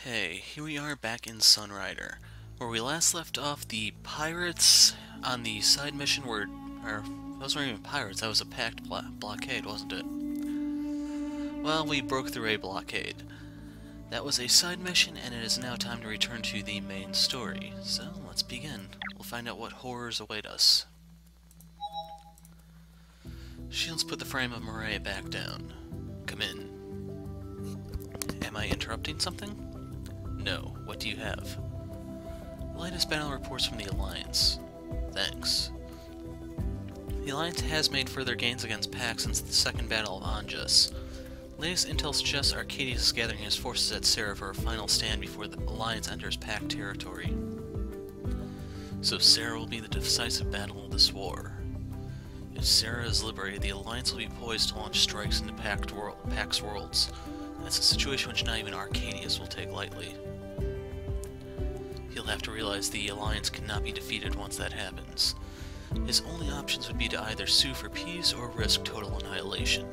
Okay, here we are back in Sunrider. Where we last left off, the pirates on the side mission were... those weren't even pirates, that was a packed blockade, wasn't it? Well, we broke through a blockade. That was a side mission, and it is now time to return to the main story. So, let's begin. We'll find out what horrors await us. Shields put the frame of Murray back down. Come in. Am I interrupting something? No. What do you have? Latest battle reports from the Alliance. Thanks. The Alliance has made further gains against Pax since the second battle of Anjus. Latest intel suggests Arcadius is gathering his forces at Sarah for a final stand before the Alliance enters Pact territory. So Sarah will be the decisive battle of this war. If Sarah is liberated, the Alliance will be poised to launch strikes into Pact's worlds. That's a situation which not even Arcadius will take lightly. He'll have to realize the Alliance cannot be defeated once that happens. His only options would be to either sue for peace or risk total annihilation.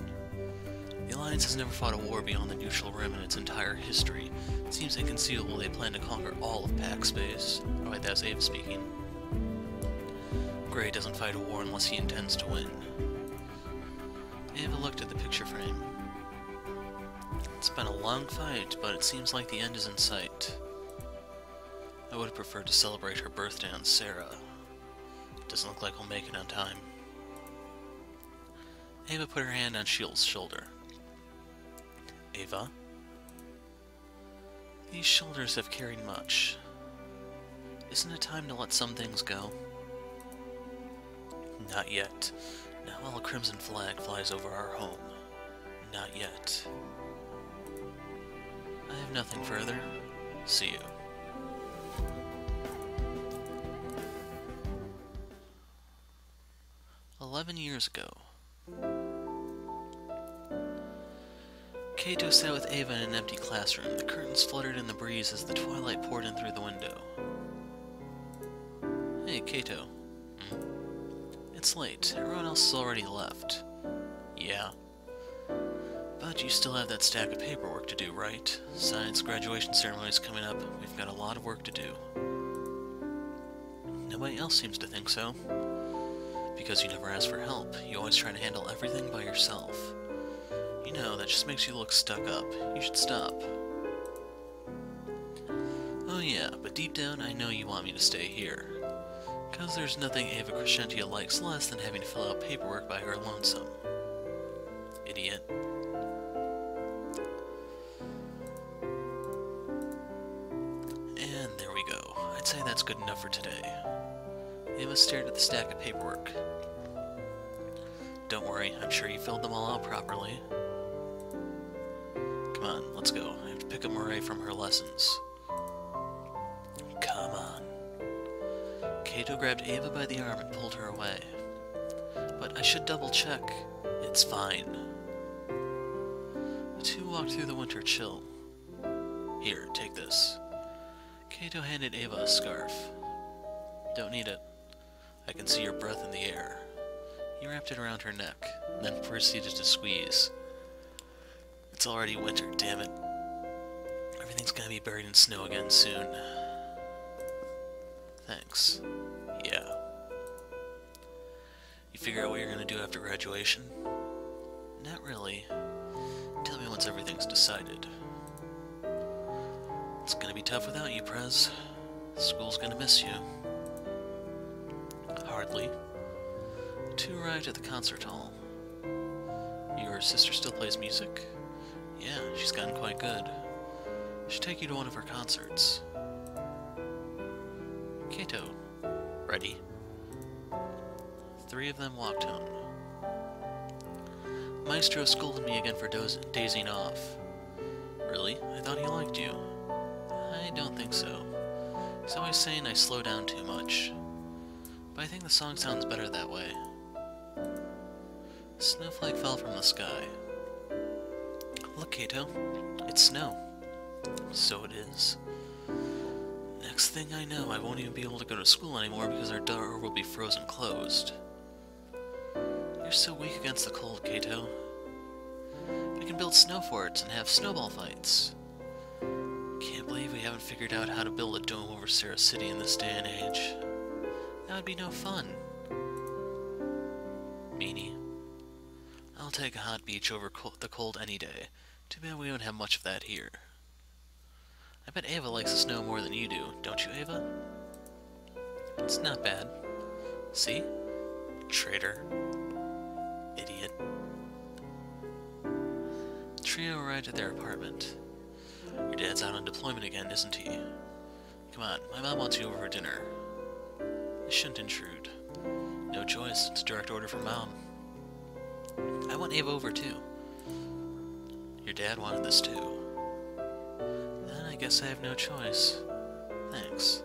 The Alliance has never fought a war beyond the Neutral Rim in its entire history. It seems inconceivable they plan to conquer all of Pact space. Oh wait, that's Ava speaking. Gray doesn't fight a war unless he intends to win. Ava looked at the picture frame. It's been a long fight, but it seems like the end is in sight. I would have preferred to celebrate her birthday on Sarah. It doesn't look like we'll make it on time. Ava put her hand on Shield's shoulder. Ava? These shoulders have carried much. Isn't it time to let some things go? Not yet. Not while a crimson flag flies over our home. Not yet. I have nothing further. See you. "11 years ago. Kato sat with Ava in an empty classroom. The curtains fluttered in the breeze as the twilight poured in through the window. Hey, Kato. It's late. Everyone else has already left. Yeah. But you still have that stack of paperwork to do, right? Science graduation ceremony's coming up. We've got a lot of work to do. Nobody else seems to think so. Because you never ask for help. You always try to handle everything by yourself. You know, that just makes you look stuck up. You should stop. Oh yeah, but deep down I know you want me to stay here. Because there's nothing Ava Crescentia likes less than having to fill out paperwork by her lonesome. Idiot. And there we go. I'd say that's good enough for today. Ava stared at the stack of paperwork. Don't worry, I'm sure you filled them all out properly. Come on, let's go. I have to pick up Murray from her lessons. Come on. Kato grabbed Ava by the arm and pulled her away. But I should double check. It's fine. The two walked through the winter chill. Here, take this. Kato handed Ava a scarf. Don't need it. I can see your breath in the air. He wrapped it around her neck, then proceeded to squeeze. It's already winter, damn it. Everything's gonna be buried in snow again soon. Thanks. Yeah. You figure out what you're gonna do after graduation? Not really. Tell me once everything's decided. It's gonna be tough without you, Prez. School's gonna miss you. Hardly. The two arrived at the concert hall. Your sister still plays music? Yeah, she's gotten quite good. I should take you to one of her concerts. Kato. Ready? Three of them walked home. Maestro scolded me again for dazing off. Really? I thought he liked you. I don't think so. He's always saying I slow down too much. But I think the song sounds better that way. A snowflake fell from the sky. Look, Kato. It's snow. So it is. Next thing I know, I won't even be able to go to school anymore because our door will be frozen closed. You're so weak against the cold, Kato. We can build snow forts and have snowball fights. Can't believe haven't figured out how to build a dome over Sarah City in this day and age. That would be no fun. Meanie. I'll take a hot beach over the cold any day. Too bad we don't have much of that here. I bet Ava likes the snow more than you do, don't you, Ava? It's not bad. See? Traitor. Idiot. The trio arrived at their apartment. Your dad's out on deployment again, isn't he? Come on, my mom wants you over for dinner. I shouldn't intrude. No choice, it's a direct order from Mom. I want Ava over too. Your dad wanted this too. Then I guess I have no choice. Thanks.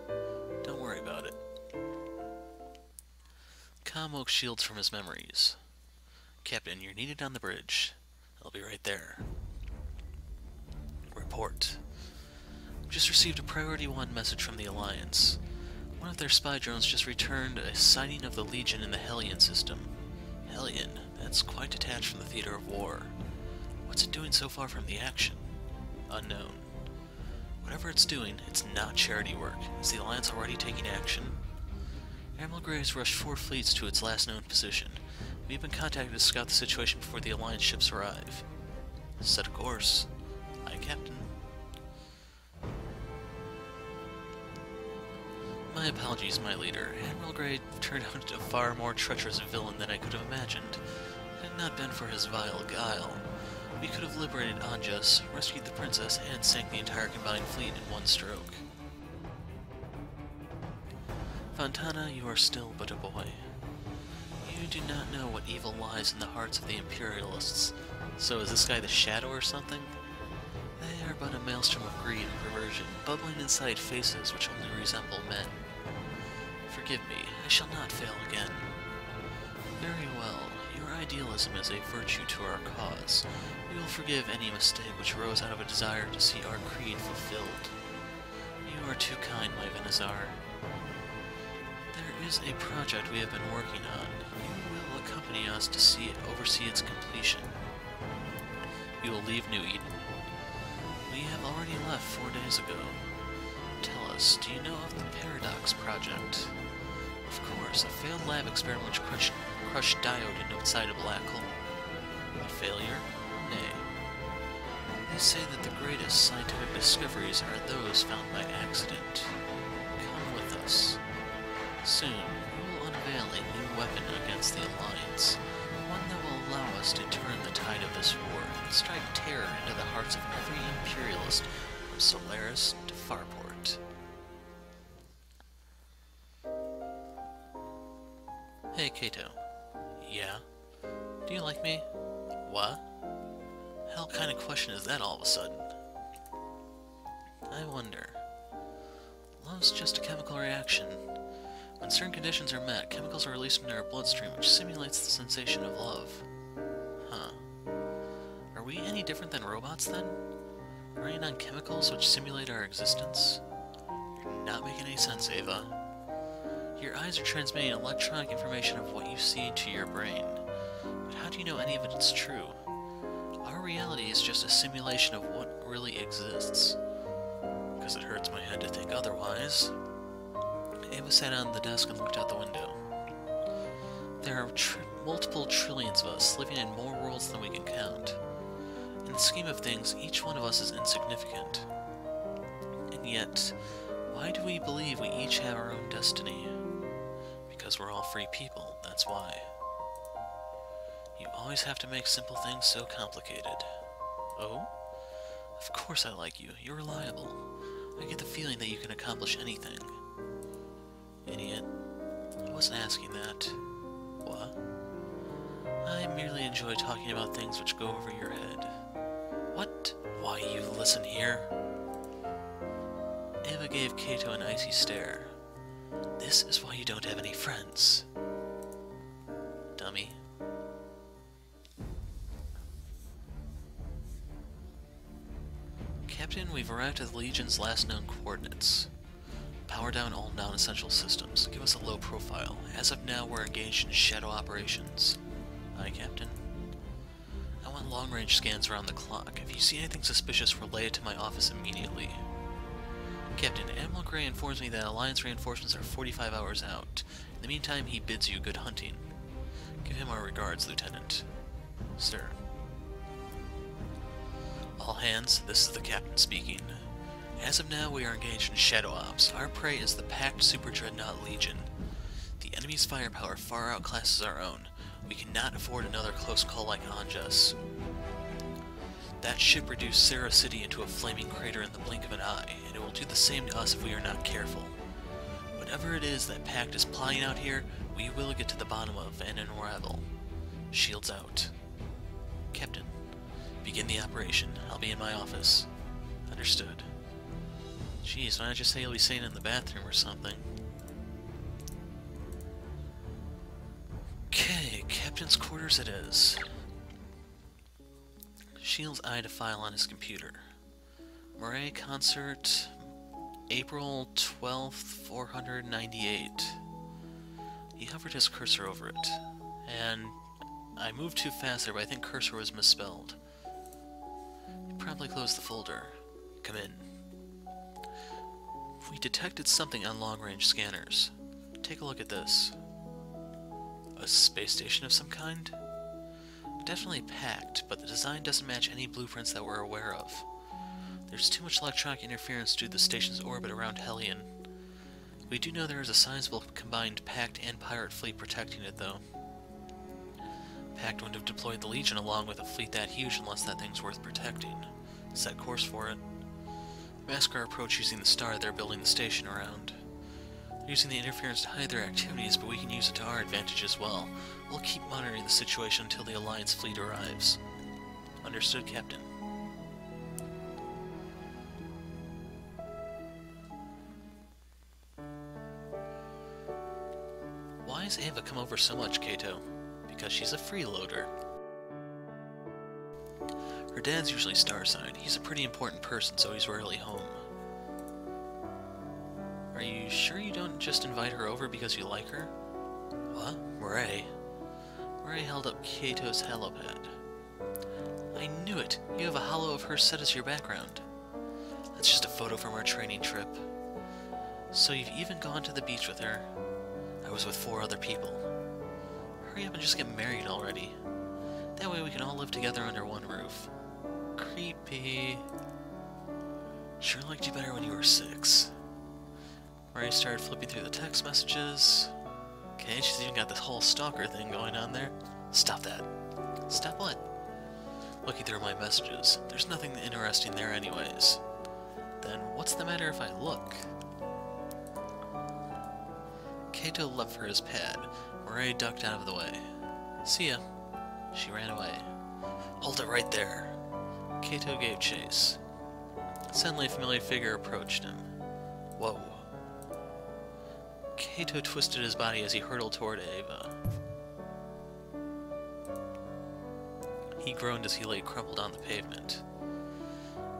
Don't worry about it. Khan woke Shields from his memories. Captain, you're needed on the bridge. I'll be right there. Report. Just received a Priority 1 message from the Alliance. One of their spy drones just returned a sighting of the Legion in the Hellion system. Hellion? That's quite detached from the theater of war. What's it doing so far from the action? Unknown. Whatever it's doing, it's not charity work. Is the Alliance already taking action? Admiral Graves rushed 4 fleets to its last known position. We've been contacted to scout the situation before the Alliance ships arrive. Set a course. Aye, Captain. My apologies, my leader. Admiral Grey turned out a far more treacherous villain than I could have imagined. Had it not been for his vile guile, we could have liberated Anjas, rescued the princess, and sank the entire combined fleet in one stroke. Fontana, you are still but a boy. You do not know what evil lies in the hearts of the Imperialists. So is this guy the Shadow or something? They are but a maelstrom of greed and perversion, bubbling inside faces which only resemble men. Forgive me, I shall not fail again. Very well, your idealism is a virtue to our cause. We will forgive any mistake which arose out of a desire to see our creed fulfilled. You are too kind, my Venazar. There is a project we have been working on. You will accompany us to oversee its completion. We will leave New Eden. We have already left 4 days ago. Tell us, do you know of the Paradox Project? Of course, a failed lab experiment which crushed diode inside a black hole. A failure? Nay. They say that the greatest scientific discoveries are those found by accident. Come with us. Soon, we will unveil a new weapon against the Alliance, one that will allow us to turn the tide of this war and strike terror into the hearts of every Imperialist from Solaris to Farport. Hey, Kato. Yeah? Do you like me? What? Hell kind of question is that all of a sudden? I wonder. Love's just a chemical reaction. When certain conditions are met, chemicals are released from our bloodstream, which simulates the sensation of love. Huh. Are we any different than robots, then? Running on chemicals which simulate our existence? You're not making any sense, Ava. Your eyes are transmitting electronic information of what you see into your brain. But how do you know any of it is true? Our reality is just a simulation of what really exists. Because it hurts my head to think otherwise. Ava sat on the desk and looked out the window. There are multiple trillions of us living in more worlds than we can count. In the scheme of things, each one of us is insignificant. And yet, why do we believe we each have our own destiny? Because we're all free people, that's why. You always have to make simple things so complicated. Oh? Of course I like you. You're reliable. I get the feeling that you can accomplish anything. Idiot. I wasn't asking that. What? I merely enjoy talking about things which go over your head. What? Why, you listen here. Ava gave Kato an icy stare. This is why you don't have any friends. Dummy. Captain, we've arrived at the Legion's last known coordinates. Power down all non-essential systems. Give us a low profile. As of now, we're engaged in shadow operations. Aye, Captain. I want long-range scans around the clock. If you see anything suspicious, relay it to my office immediately. Captain, Admiral Gray informs me that Alliance reinforcements are 45 hours out. In the meantime, he bids you good hunting. Give him our regards, Lieutenant. Sir. All hands, this is the Captain speaking. As of now, we are engaged in shadow ops. Our prey is the packed Super Dreadnought Legion. The enemy's firepower far outclasses our own. We cannot afford another close call like Anjas. That ship reduced Sarah City into a flaming crater in the blink of an eye, and it will do the same to us if we are not careful. Whatever it is that Pact is plotting out here, we will get to the bottom of and unravel. Shields out. Captain, begin the operation. I'll be in my office. Understood. Jeez, why not just say you'll be staying in the bathroom or something? Okay, Captain's quarters it is. Shields eyed a file on his computer. Murray concert, April 12th, 498. He hovered his cursor over it, and I moved too fast there, but I think cursor was misspelled. He probably closed the folder. Come in. We detected something on long-range scanners. Take a look at this. A space station of some kind? Definitely packed, but the design doesn't match any blueprints that we're aware of. There's too much electronic interference due to the station's orbit around Hellion. We do know there is a sizable combined Pact and Pirate fleet protecting it, though. Pact wouldn't have deployed the Legion along with a fleet that huge unless that thing's worth protecting. Set course for it. Mask our approach using the star they're building the station around. They're using the interference to hide their activities, but we can use it to our advantage as well. We'll keep monitoring the situation until the Alliance fleet arrives. Understood, Captain. Why has Ava come over so much, Kato? Because she's a freeloader. Her dad's usually Starside. He's a pretty important person, so he's rarely home. Are you sure you don't just invite her over because you like her? What? Murray? Murray held up Kato's halopad. I knew it! You have a holo of her set as your background. That's just a photo from our training trip. So you've even gone to the beach with her. I was with 4 other people. Hurry up and just get married already. That way we can all live together under one roof. Creepy. Sure liked you better when you were 6. Murray started flipping through the text messages. Okay, she's even got this whole stalker thing going on there. Stop that. Stop what? Looking through my messages. There's nothing interesting there anyways. Then what's the matter if I look? Kato leapt for his pad. Murray ducked out of the way. See ya. She ran away. Hold it right there. Kato gave chase. Suddenly a familiar figure approached him. Whoa. Kato twisted his body as he hurtled toward Ava. He groaned as he lay crumpled on the pavement.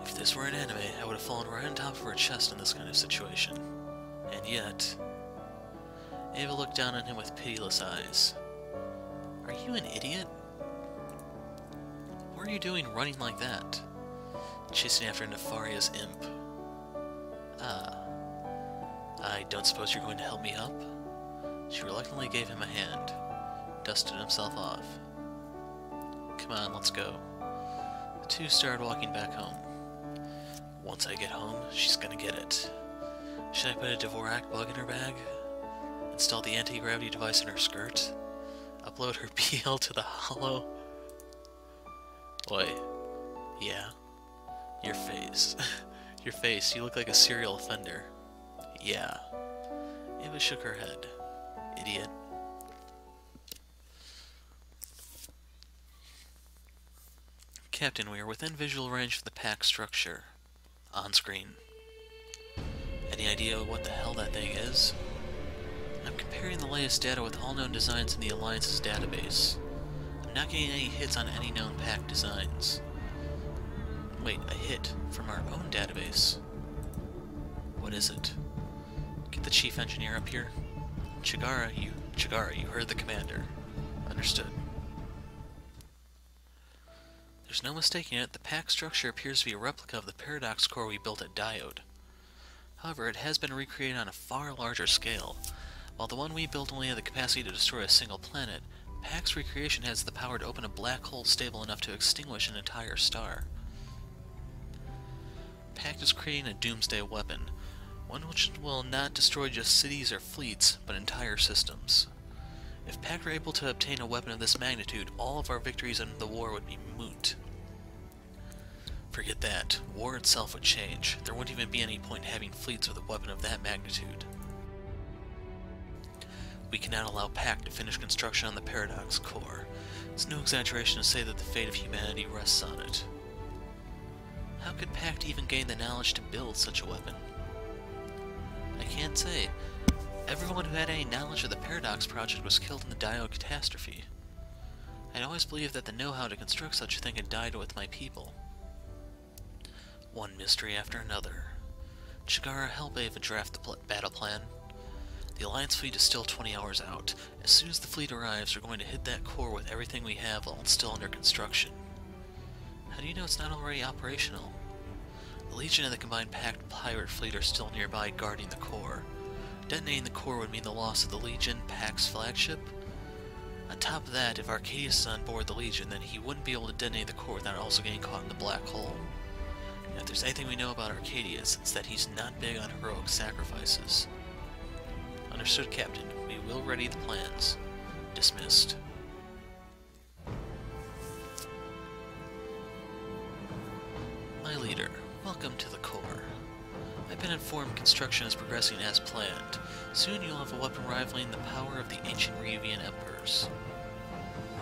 If this were an anime, I would have fallen right on top of her chest in this kind of situation. And yet... Ava looked down on him with pitiless eyes. Are you an idiot? What are you doing running like that? Chasing after Nefaria's imp. I don't suppose you're going to help me up? She reluctantly gave him a hand, dusted himself off. Come on, let's go. The two started walking back home. Once I get home, she's gonna get it. Should I put a Dvorak bug in her bag? Install the anti-gravity device in her skirt? Upload her PL to the holo? Oi. Yeah. Your face. Your face, you look like a serial offender. Yeah. Ava shook her head. Idiot. Captain, we are within visual range of the pack structure. On screen. Any idea what the hell that thing is? I'm comparing the latest data with all known designs in the Alliance's database. I'm not getting any hits on any known pack designs. Wait, a hit from our own database. What is it? Get the chief engineer up here. Chigara, you heard the commander. Understood. There's no mistaking it, the pack structure appears to be a replica of the paradox core we built at Diode. However, it has been recreated on a far larger scale. While the one we built only had the capacity to destroy a single planet, Pact's recreation has the power to open a black hole stable enough to extinguish an entire star. Pact is creating a doomsday weapon, one which will not destroy just cities or fleets, but entire systems. If Pact were able to obtain a weapon of this magnitude, all of our victories in the war would be moot. Forget that. War itself would change. There wouldn't even be any point in having fleets with a weapon of that magnitude. We cannot allow Pact to finish construction on the Paradox core. It's no exaggeration to say that the fate of humanity rests on it. How could Pact even gain the knowledge to build such a weapon? I can't say. Everyone who had any knowledge of the Paradox project was killed in the Diode catastrophe. I'd always believed that the know-how to construct such a thing had died with my people. One mystery after another. Chigara, help Ava draft the battle plan. The Alliance fleet is still 20 hours out. As soon as the fleet arrives, we're going to hit that core with everything we have while it's still under construction. How do you know it's not already operational? The Legion and the combined Pact pirate fleet are still nearby guarding the core. Detonating the core would mean the loss of the Legion, Pact's flagship. On top of that, if Arcadius is on board the Legion, then he wouldn't be able to detonate the core without also getting caught in the black hole. And if there's anything we know about Arcadius, it's that he's not big on heroic sacrifices. Understood, Captain. We will ready the plans. Dismissed. My leader, welcome to the core. I've been informed construction is progressing as planned. Soon you'll have a weapon rivaling the power of the ancient Revian emperors.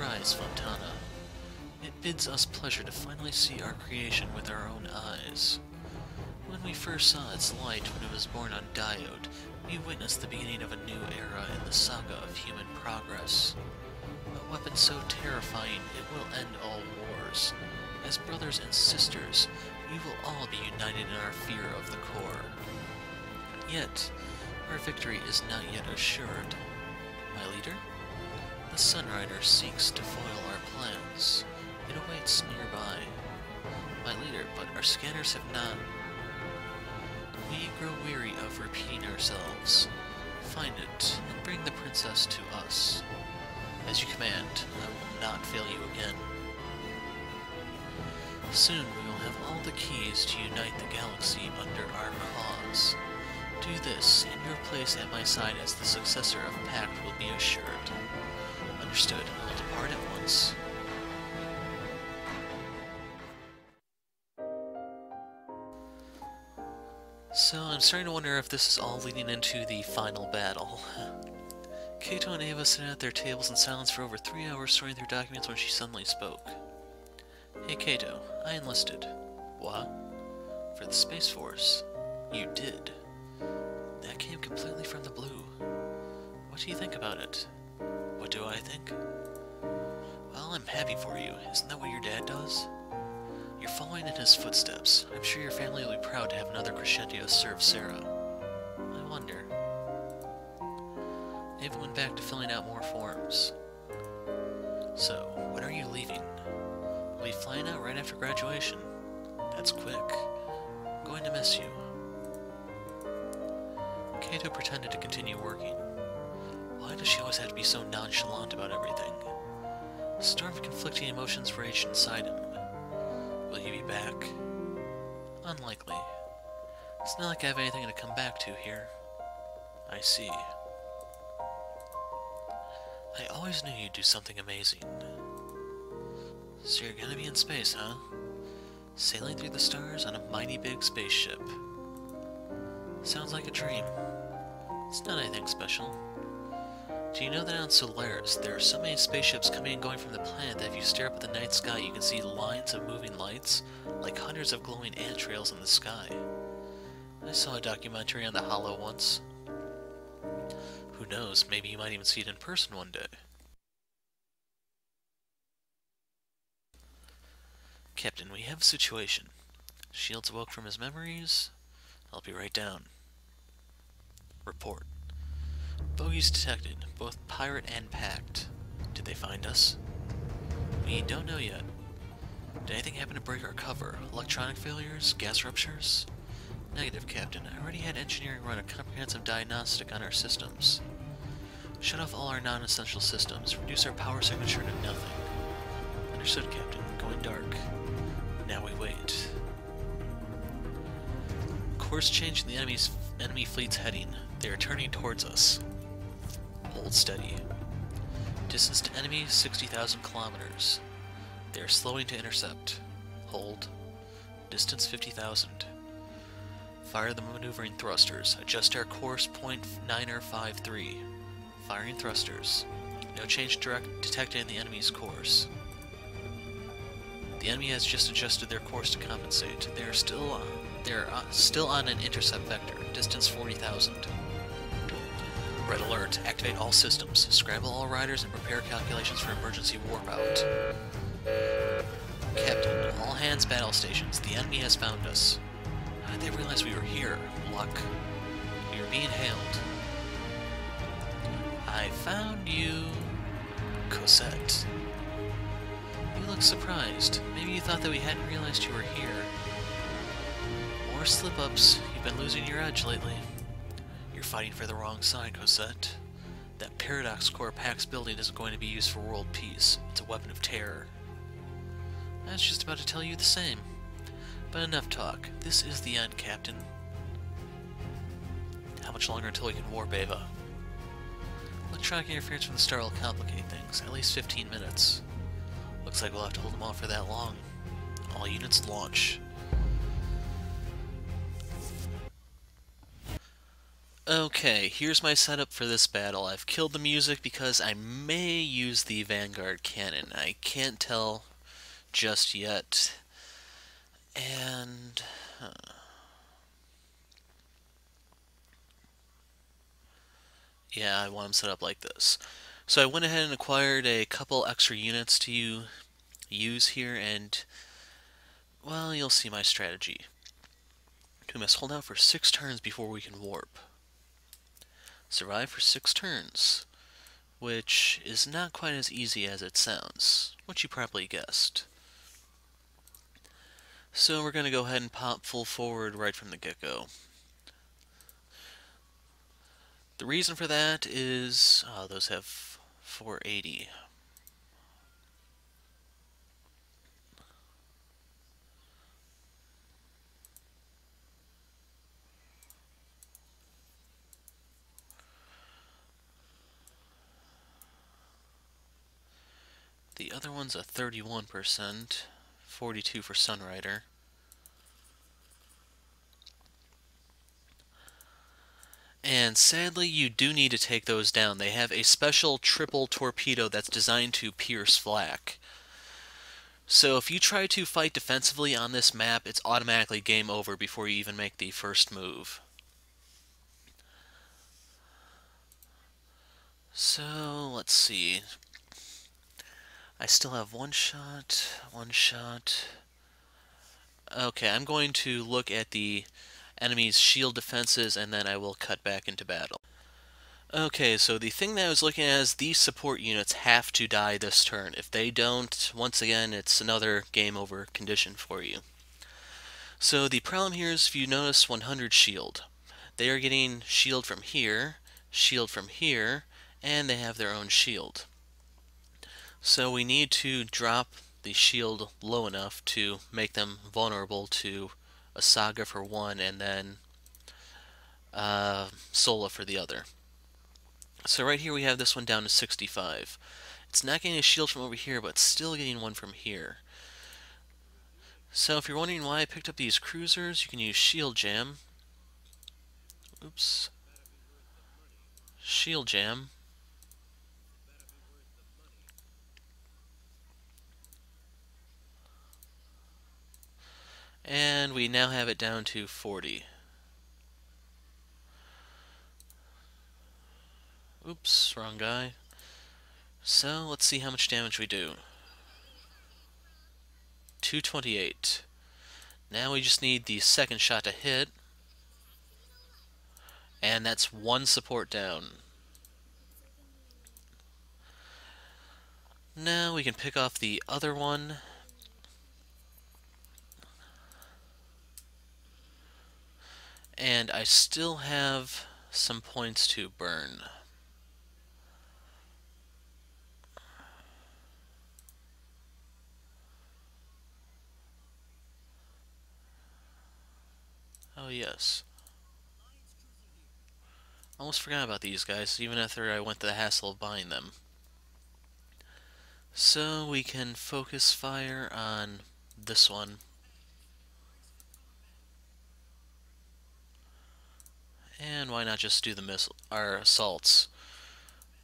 Rise, Fontana. It bids us pleasure to finally see our creation with our own eyes. When we first saw its light when it was born on Diode, we witnessed the beginning of a new era in the saga of human progress. A weapon so terrifying it will end all wars. As brothers and sisters, we will all be united in our fear of the core. Yet, our victory is not yet assured. My leader? The Sunrider seeks to foil our plans. It awaits nearby. My leader, but our scanners have not. We grow weary of repeating ourselves. Find it, and bring the princess to us. As you command, I will not fail you again. Soon we will have all the keys to unite the galaxy under our cause. Do this, and your place at my side as the successor of Pact will be assured. Understood. I will depart at once. So, I'm starting to wonder if this is all leading into the final battle. Kato and Ava sat at their tables in silence for over 3 hours sorting through documents when she suddenly spoke. Hey Kato, I enlisted. What? For the Space Force. You did. That came completely from the blue. What do you think about it? What do I think? Well, I'm happy for you. Isn't that what your dad does? You're following in his footsteps. I'm sure your family will be proud to have another Crescentia serve Sarah. I wonder. Ava went back to filling out more forms. So, when are you leaving? We'll be flying out right after graduation. That's quick. I'm going to miss you. Kato pretended to continue working. Why does she always have to be so nonchalant about everything? A storm of conflicting emotions raged inside him. Will you be back? Unlikely. It's not like I have anything to come back to here. I see. I always knew you'd do something amazing. So you're gonna be in space, huh? Sailing through the stars on a mighty big spaceship. Sounds like a dream. It's not anything special. Do you know that on Solaris, there are so many spaceships coming and going from the planet that if you stare up at the night sky, you can see lines of moving lights, like hundreds of glowing ant trails in the sky? I saw a documentary on the Hollow once. Who knows, maybe you might even see it in person one day. Captain, we have a situation. Shields awoke from his memories. I'll be right down. Report. Bogies detected, both pirate and Pact. Did they find us? We don't know yet. Did anything happen to break our cover? Electronic failures? Gas ruptures? Negative, Captain. I already had engineering run a comprehensive diagnostic on our systems. Shut off all our non-essential systems. Reduce our power signature to nothing. Understood, Captain. Going dark. Now we wait. Course change in the enemy fleet's heading. They are turning towards us. Hold steady. Distance to enemy 60,000 kilometers. They are slowing to intercept. Hold. Distance 50,000. Fire the maneuvering thrusters. Adjust our course 0.953. Firing thrusters. No change detected in the enemy's course. The enemy has just adjusted their course to compensate. They are still on an intercept vector. Distance 40,000. Red alert. Activate all systems. Scramble all riders and prepare calculations for emergency warp out. Captain, all hands battle stations. The enemy has found us. How did they realize we were here? Luck. We are being hailed. I found you, Cosette. You look surprised. Maybe you thought that we hadn't realized you were here. More slip-ups. You've been losing your edge lately. You're fighting for the wrong side, Cosette. That Paradox Core Pax building isn't going to be used for world peace. It's a weapon of terror. I was just about to tell you the same. But enough talk. This is the end, Captain. How much longer until we can warp Ava? Electronic interference from the star will complicate things. At least 15 minutes. Looks like we'll have to hold them off for that long. All units launch. Okay, here's my setup for this battle. I've killed the music because I may use the Vanguard cannon. I can't tell just yet. And... yeah, I want them set up like this. So I went ahead and acquired a couple extra units to use here, and, well, you'll see my strategy. We must hold out for 6 turns before we can warp. Survive for 6 turns, which is not quite as easy as it sounds, which you probably guessed. So we're going to go ahead and pop full forward right from the get-go. The reason for that is, those have 480. The other one's a 31%, 42 for Sunrider. And sadly, you do need to take those down. They have a special triple torpedo that's designed to pierce Flak. So if you try to fight defensively on this map, it's automatically game over before you even make the first move. So, let's see. I still have one shot. Okay, I'm going to look at the enemy's shield defenses, and then I will cut back into battle. Okay, so the thing that I was looking at is these support units have to die this turn. If they don't, once again, it's another game over condition for you. So the problem here is, if you notice 100 shield, they are getting shield from here, and they have their own shield. So we need to drop the shield low enough to make them vulnerable to a Saga for one, and then Sola for the other. So right here we have this one down to 65. It's not getting a shield from over here, but still getting one from here. So if you're wondering why I picked up these cruisers, you can use Shield Jam. Oops. Shield Jam. And we now have it down to 40. Oops, wrong guy. So, let's see how much damage we do. 228. Now we just need the second shot to hit. And that's one support down. Now we can pick off the other one. And I still have some points to burn. Oh yes. Almost forgot about these guys, even after I went to the hassle of buying them. So we can focus fire on this one. And why not just do our assaults?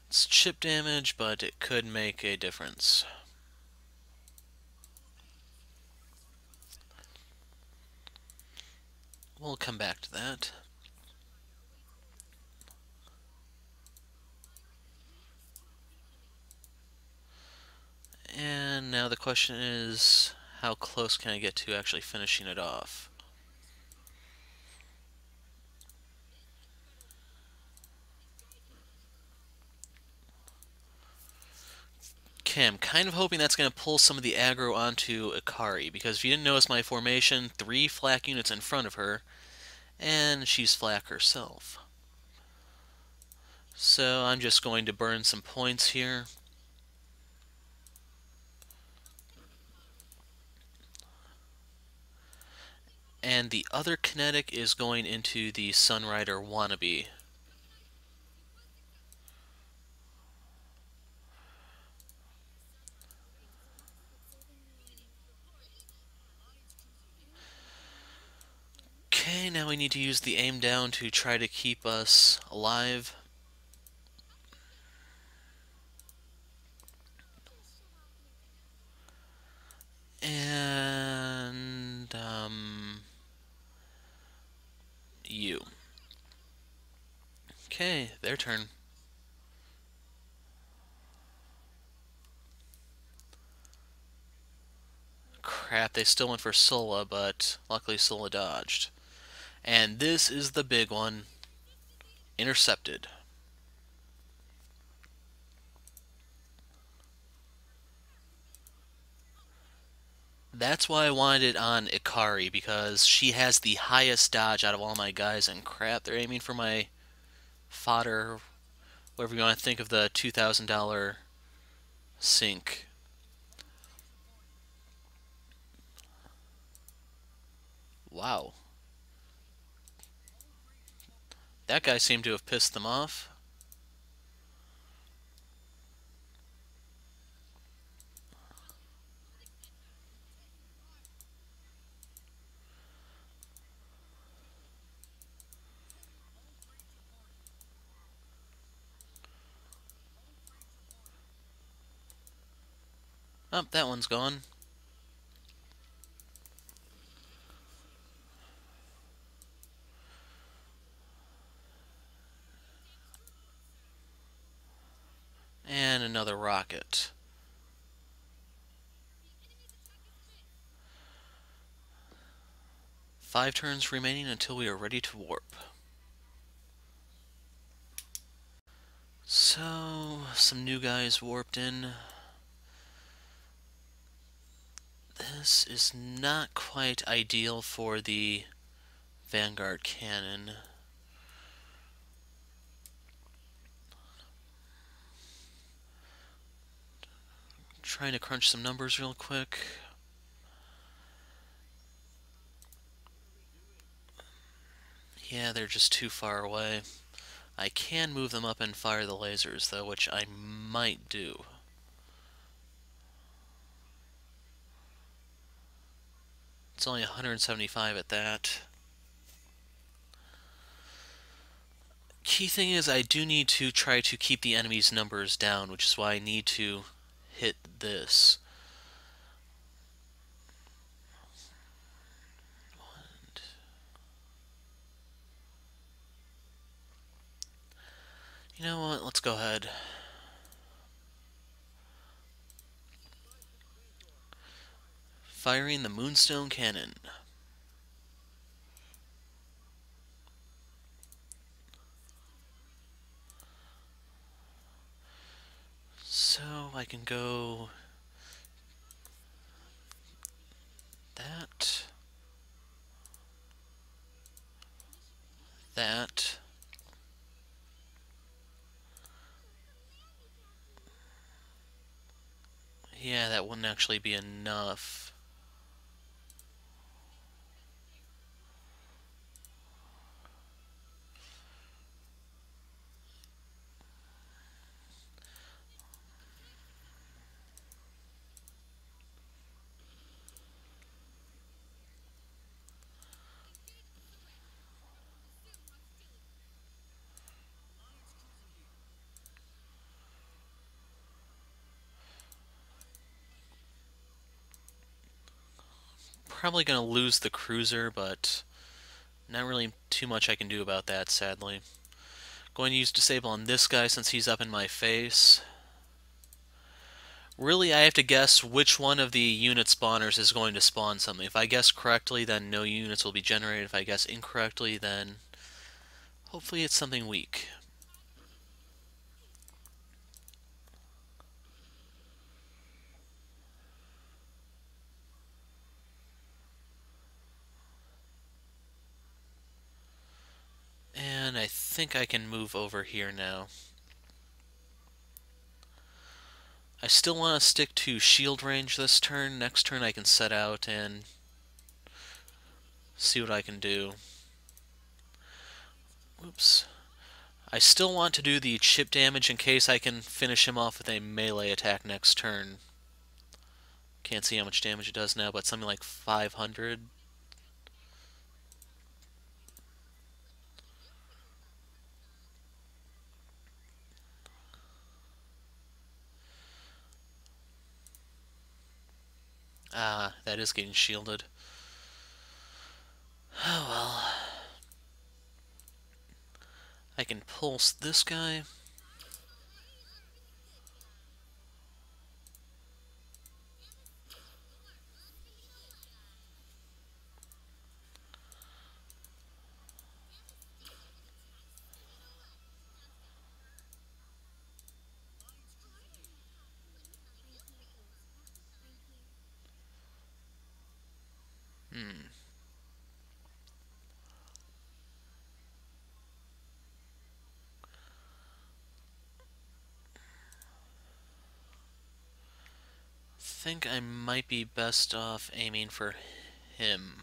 It's chip damage, but it could make a difference. We'll come back to that. And now the question is, how close can I get to actually finishing it off? Okay, I'm kind of hoping that's going to pull some of the aggro onto Ikari, because if you didn't notice my formation, 3 flak units in front of her, and she's flak herself. So I'm just going to burn some points here. And the other kinetic is going into the Sunrider wannabe. Okay, now we need to use the aim down to try to keep us alive. And, you. Okay, their turn. Crap, they still went for Sola, but luckily Sola dodged. And this is the big one. Intercepted. That's why I wanted it on Ikari, because she has the highest dodge out of all my guys, and crap, they're aiming for my fodder, whatever you want to think of the $2,000 sink. Wow. That guy seemed to have pissed them off. Oh, that one's gone. And another rocket. Five turns remaining until we are ready to warp. So, some new guys warped in. This is not quite ideal for the Vanguard cannon. Trying to crunch some numbers real quick. Yeah, they're just too far away. I can move them up and fire the lasers, though, which I might do. It's only 175 at that. Key thing is I do need to try to keep the enemy's numbers down, which is why I need to hit this. You know what? Let's go ahead. Firing the Moonstone Cannon. So I can go that. that. Yeah, that wouldn't actually be enough. Probably going to lose the cruiser, but not really too much I can do about that, sadly. Going to use disable on this guy since he's up in my face. Really, I have to guess which one of the unit spawners is going to spawn something. If I guess correctly, then no units will be generated. If I guess incorrectly, then hopefully it's something weak. And I think I can move over here now. I still want to stick to shield range this turn. Next turn I can set out and see what I can do. Oops. I still want to do the chip damage in case I can finish him off with a melee attack next turn. Can't see how much damage it does now, but something like 500. Ah, that is getting shielded. Oh well. I can pulse this guy. Think I might be best off aiming for him.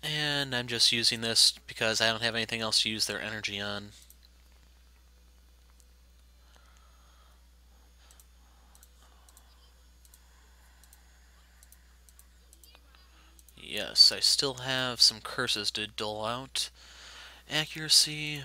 And I'm just using this because I don't have anything else to use their energy on. Yes, I still have some curses to dole out. Accuracy.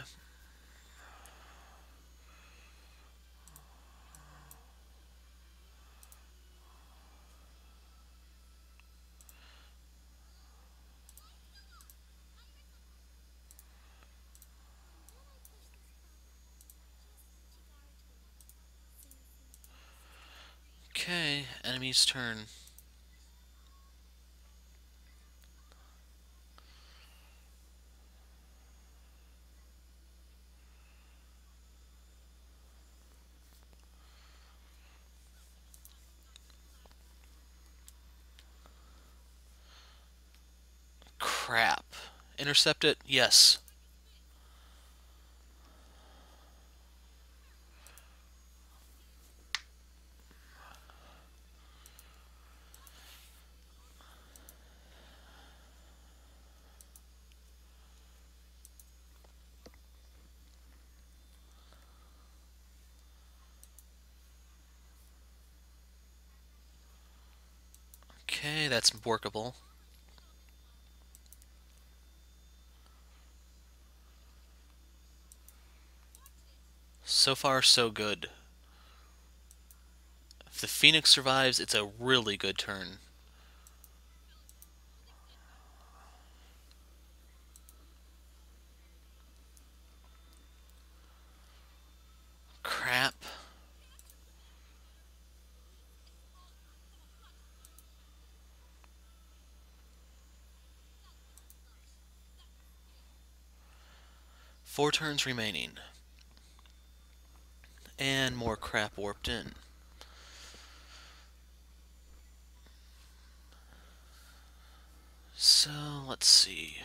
Okay, enemy's turn. Crap. Intercept it? Yes. Okay, that's workable. So far, so good. If the Phoenix survives, it's a really good turn. 4 turns remaining. And more crap warped in. So, let's see.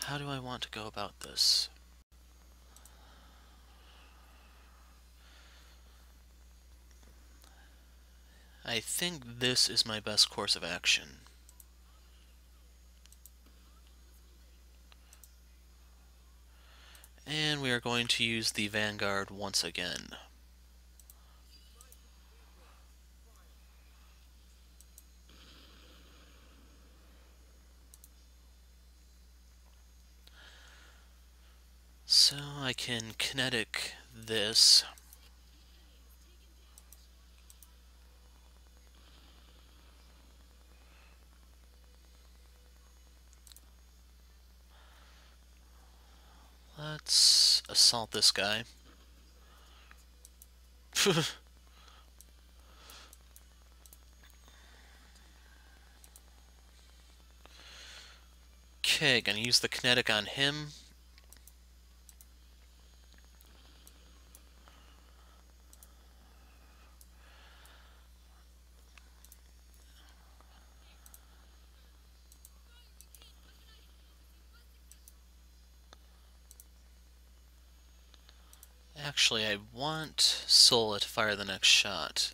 How do I want to go about this? I think this is my best course of action. And we are going to use the Vanguard once again. So I can kinetic this. Let's assault this guy. Okay, gonna use the kinetic on him. Actually, I want Sola to fire the next shot.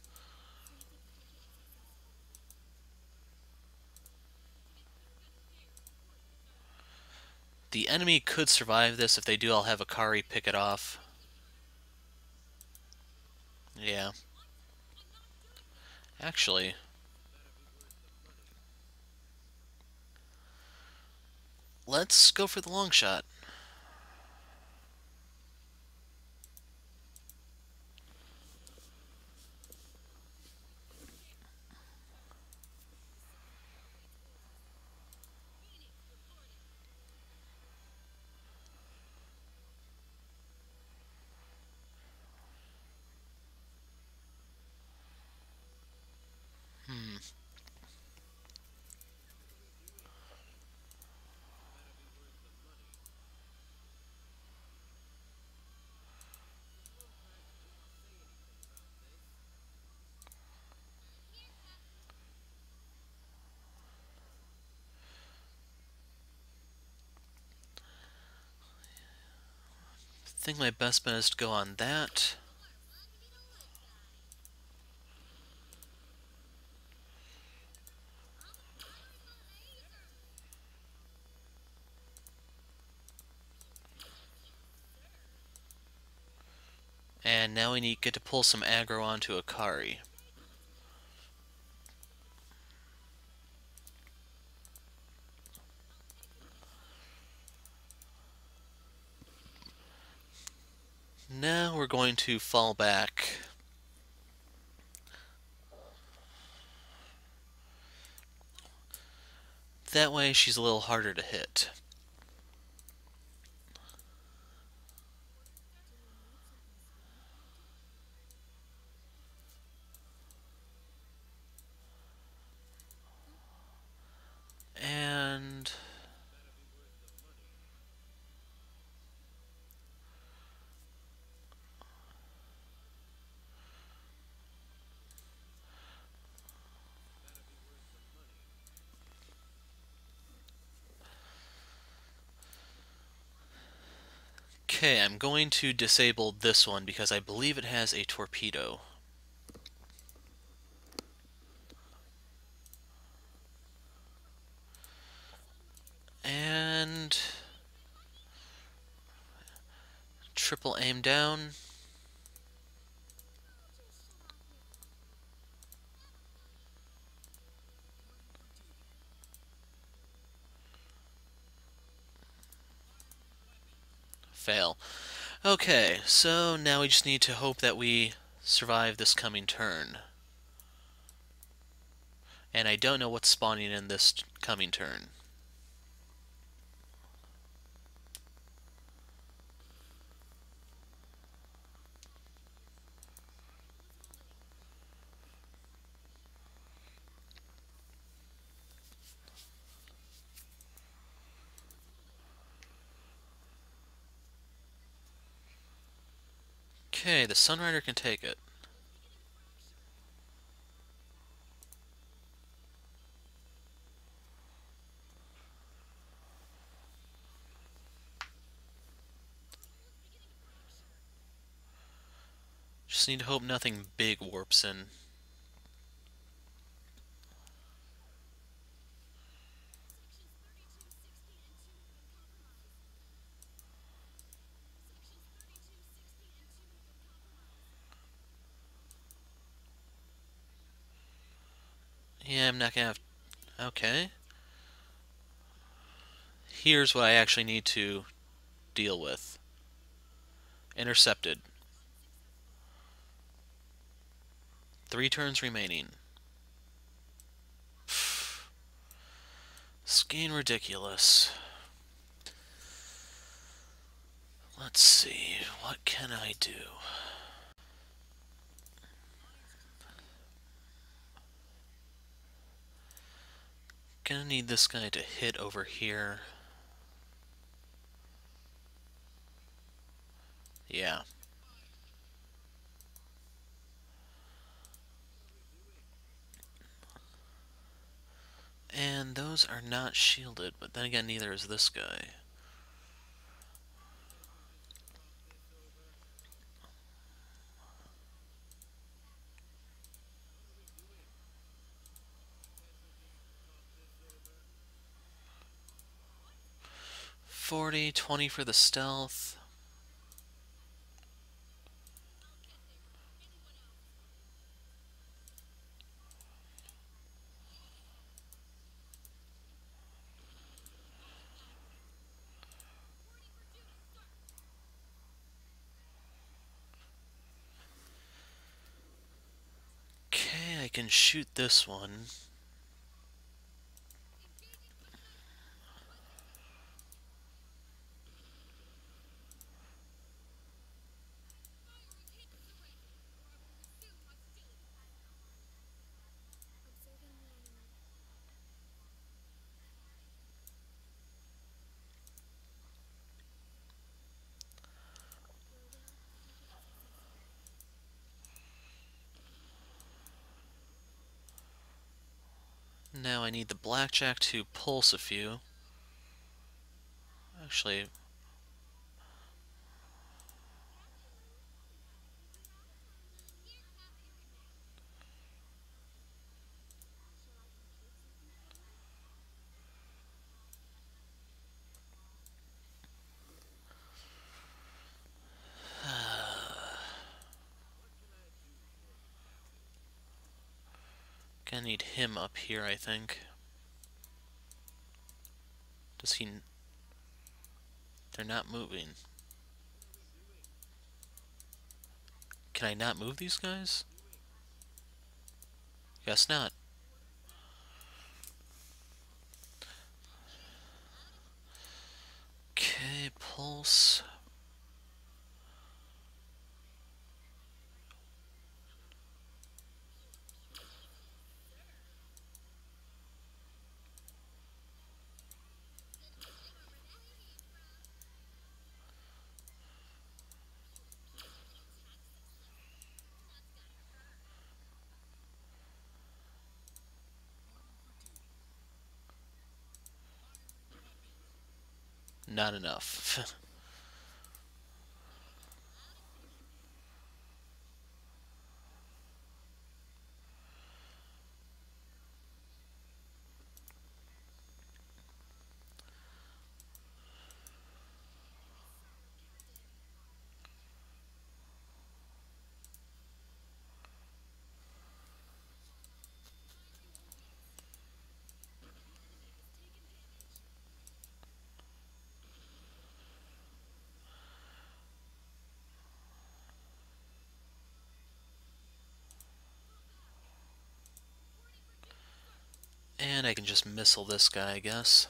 The enemy could survive this. If they do, I'll have Akari pick it off. Yeah. Actually, let's go for the long shot. I think my best bet is to go on that. And now we get to pull some aggro onto Akari. Now we're going to fall back. That way she's a little harder to hit. And okay, I'm going to disable this one because I believe it has a torpedo. And triple aim down. Fail. Okay, so now we just need to hope that we survive this coming turn. And I don't know what's spawning in this coming turn. Okay, the Sunrider can take it. Just need to hope nothing big warps in. Yeah, I'm not gonna have... Okay. Here's what I actually need to deal with. Intercepted. 3 turns remaining. It's getting ridiculous. Let's see, what can I do? Gonna need this guy to hit over here. Yeah. And those are not shielded, but then again, neither is this guy. $40, $20 for the stealth. Okay, I can shoot this one. Now I need the blackjack to pulse a few. Actually, gonna need him up here, I think. Does he... They're not moving. Can I not move these guys? Guess not. Okay, pulse. Not enough. And I can just missile this guy, I guess.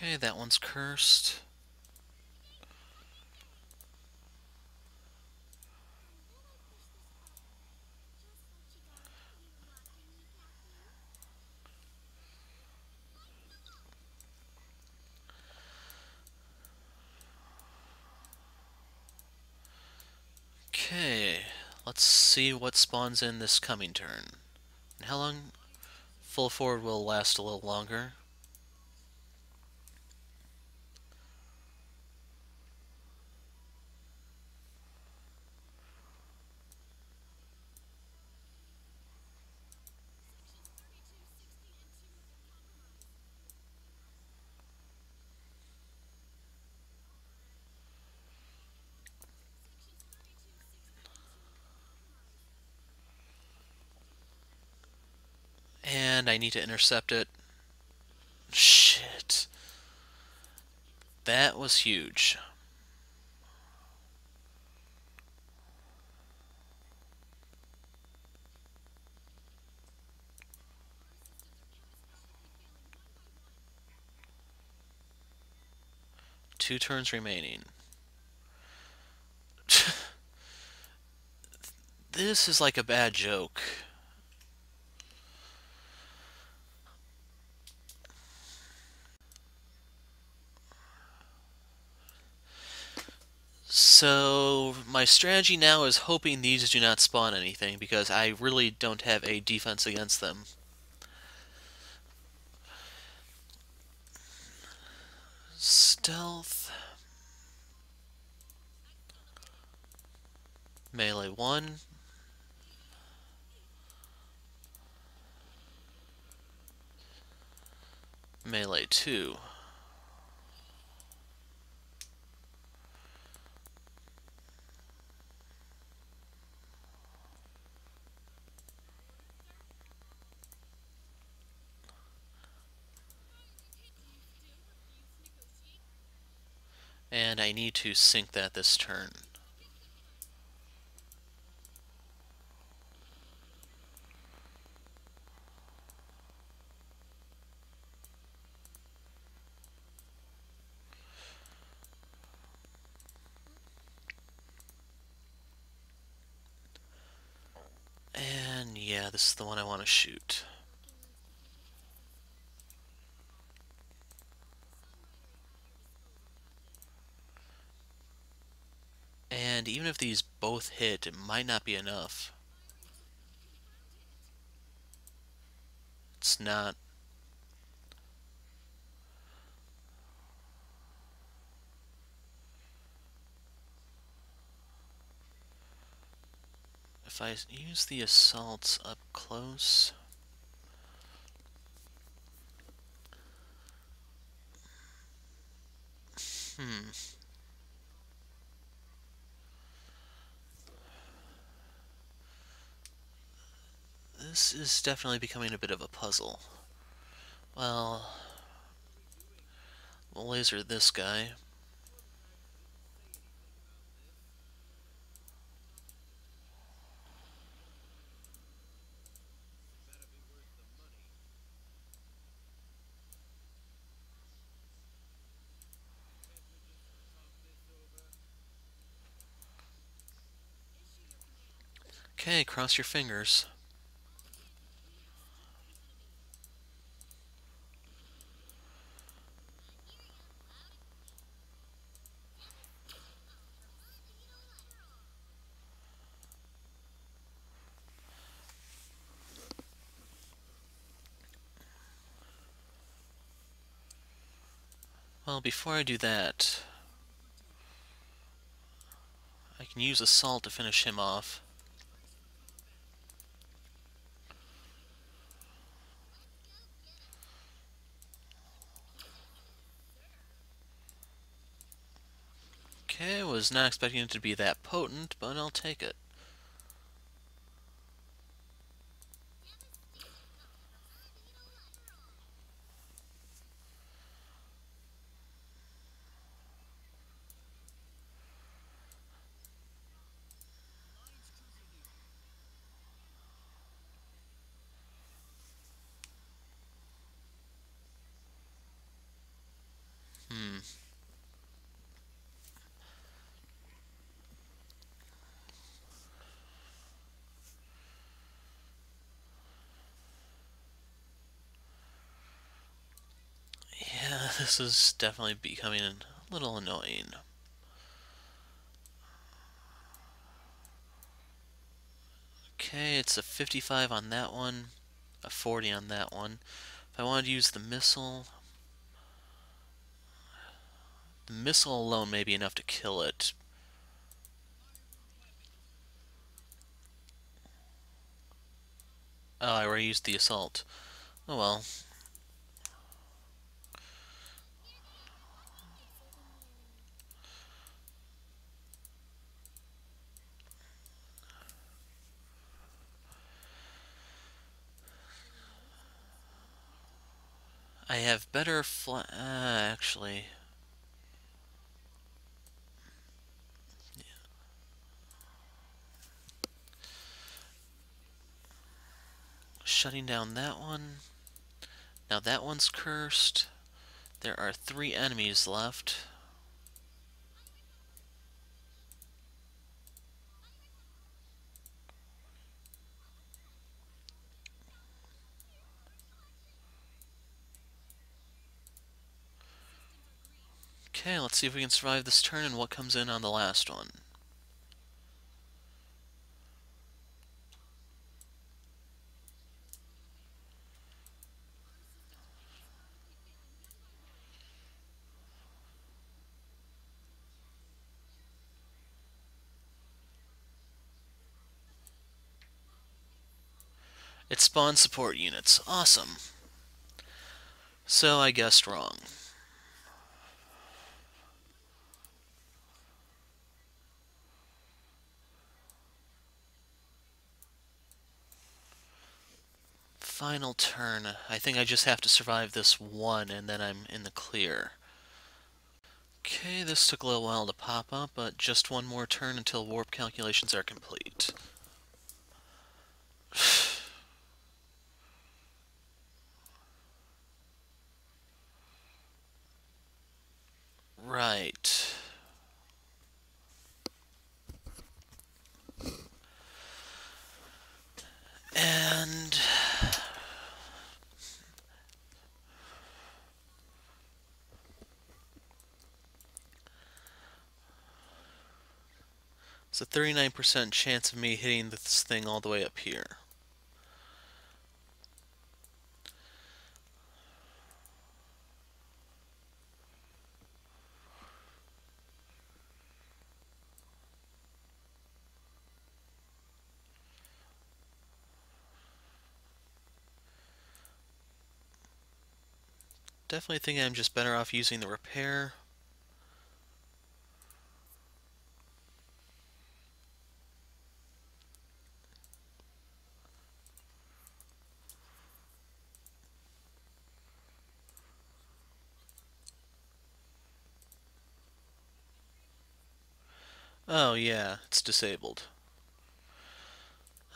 Okay, that one's cursed. Okay, let's see what spawns in this coming turn. And how long? Full forward will last a little longer. And I need to intercept it. Shit. That was huge. Two turns remaining. This is like a bad joke. So, my strategy now is hoping these do not spawn anything, because I really don't have a defense against them. Stealth. Melee 1. Melee 2. And I need to sink that this turn. And yeah, this is the one I want to shoot. And even if these both hit, it might not be enough. It's not. If I use the assaults up close... This is definitely becoming a bit of a puzzle. Well, we'll laser this guy. Okay, cross your fingers. Well, before I do that, I can use assault to finish him off. Okay, was not expecting it to be that potent, but I'll take it. This is definitely becoming a little annoying. Okay, it's a 55 on that one, a 40 on that one. If I wanted to use the missile alone may be enough to kill it. Oh, I already used the assault. Oh well. I have better actually. Shutting down that one. Now that one's cursed. There are 3 enemies left. Okay, let's see if we can survive this turn and what comes in on the last one. It spawns support units. Awesome. So I guessed wrong. Final turn. I think I just have to survive this one and then I'm in the clear. Okay, this took a little while to pop up, but just one more turn until warp calculations are complete. Right. And it's a 39% chance of me hitting this thing all the way up here. Definitely think I'm just better off using the repair. Oh yeah, it's disabled.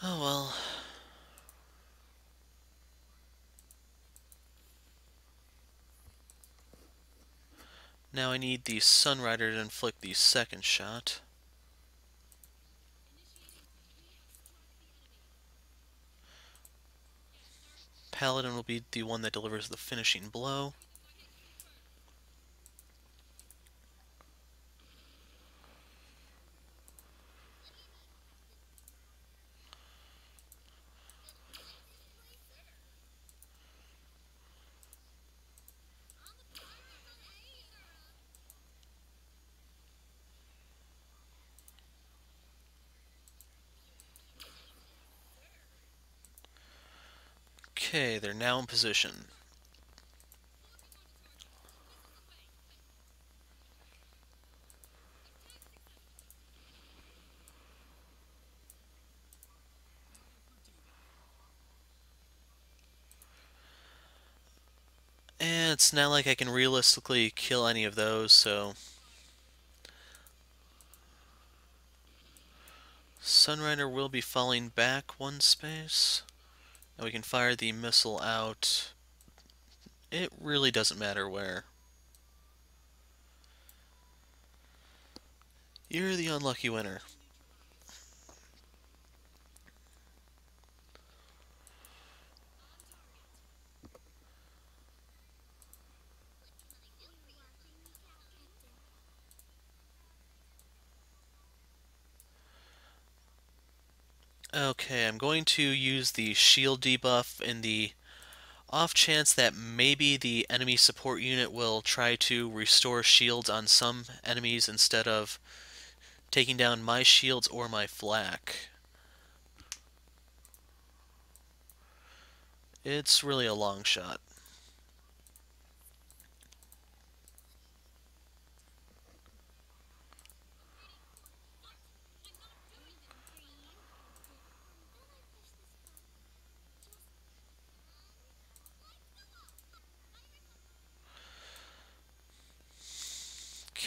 Oh well. Now I need the Sunrider to inflict the second shot. Paladin will be the one that delivers the finishing blow. Okay, they're now in position. And it's not like I can realistically kill any of those, so... Sunrider will be falling back one space. And we can fire the missile out. It really doesn't matter where. You're the unlucky winner. Okay, I'm going to use the shield debuff in the off chance that maybe the enemy support unit will try to restore shields on some enemies instead of taking down my shields or my flak. It's really a long shot.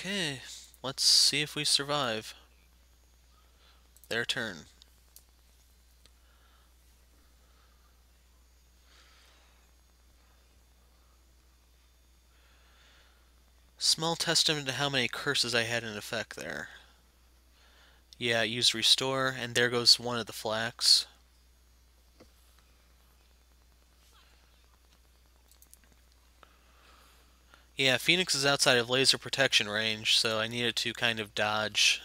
Okay, let's see if we survive. Their turn. Small testament to how many curses I had in effect there. Yeah, I used restore, and there goes one of the flaks. Yeah, Phoenix is outside of laser protection range, so I needed to kind of dodge.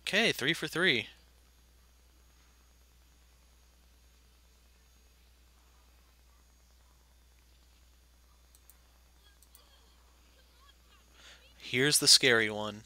Okay, 3 for 3. Here's the scary one.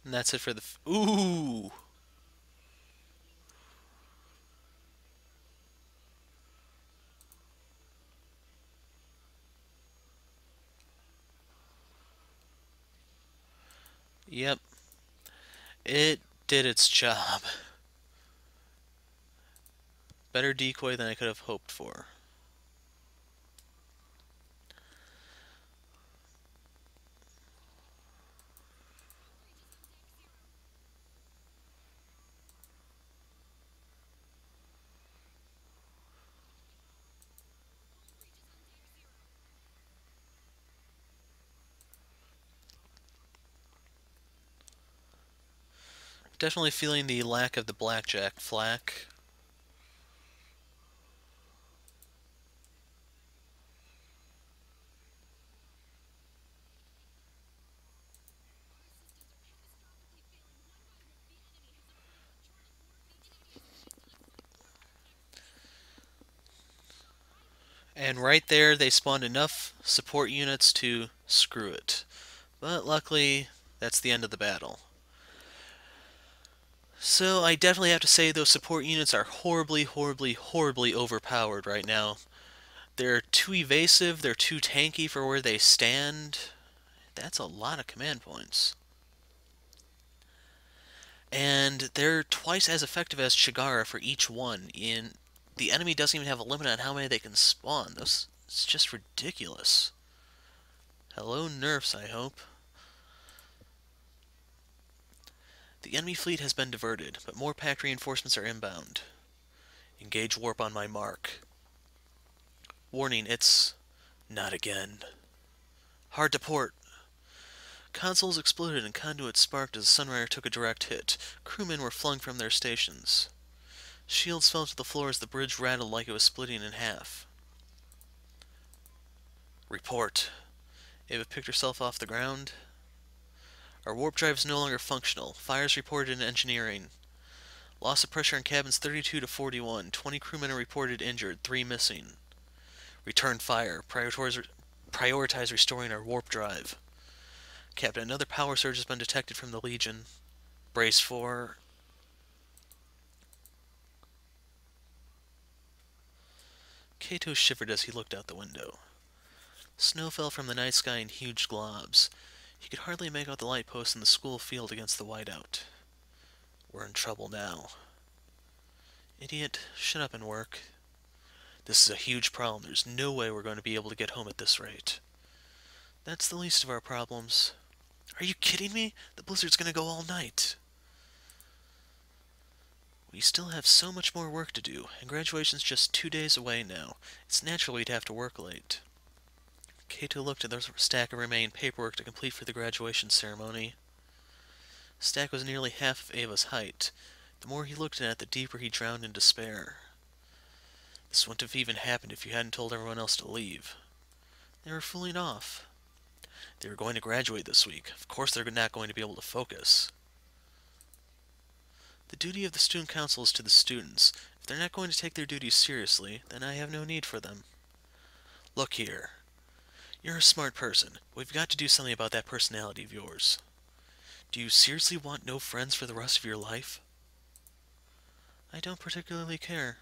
And that's it for the... Ooh! Yep. It did its job. Better decoy than I could have hoped for. Definitely feeling the lack of the blackjack flak. And right there, they spawned enough support units to screw it. But luckily, that's the end of the battle. So I definitely have to say those support units are horribly, horribly, horribly overpowered right now. They're too evasive, they're too tanky for where they stand. That's a lot of command points. And they're twice as effective as Chigara for each one. The enemy doesn't even have a limit on how many they can spawn. It's just ridiculous. Hello, nerfs, I hope. The enemy fleet has been diverted, but more pack reinforcements are inbound. Engage warp on my mark. Warning, it's not again. Hard to port. Consoles exploded and conduits sparked as the Sunrider took a direct hit. Crewmen were flung from their stations. Shields fell to the floor as the bridge rattled like it was splitting in half. Report. Ava picked herself off the ground. Our warp drive is no longer functional. Fires reported in engineering. Loss of pressure in cabins 32 to 41. 20 crewmen are reported injured, 3 missing. Return fire. Prioritize restoring our warp drive. Captain, another power surge has been detected from the Legion. Brace for... Kato shivered as he looked out the window. Snow fell from the night sky in huge globs. He could hardly make out the light posts in the school field against the whiteout. We're in trouble now. Idiot, shut up and work. This is a huge problem. There's no way we're going to be able to get home at this rate. That's the least of our problems. Are you kidding me? The blizzard's going to go all night. We still have so much more work to do, and graduation's just 2 days away now. It's natural we'd have to work late. Kato looked at the stack of remaining paperwork to complete for the graduation ceremony. The stack was nearly half of Ava's height. The more he looked at it, the deeper he drowned in despair. This wouldn't have even happened if you hadn't told everyone else to leave. They were fooling off. They were going to graduate this week. Of course they're not going to be able to focus. The duty of the student council is to the students. If they're not going to take their duties seriously, then I have no need for them. Look here. You're a smart person. We've got to do something about that personality of yours. Do you seriously want no friends for the rest of your life? I don't particularly care.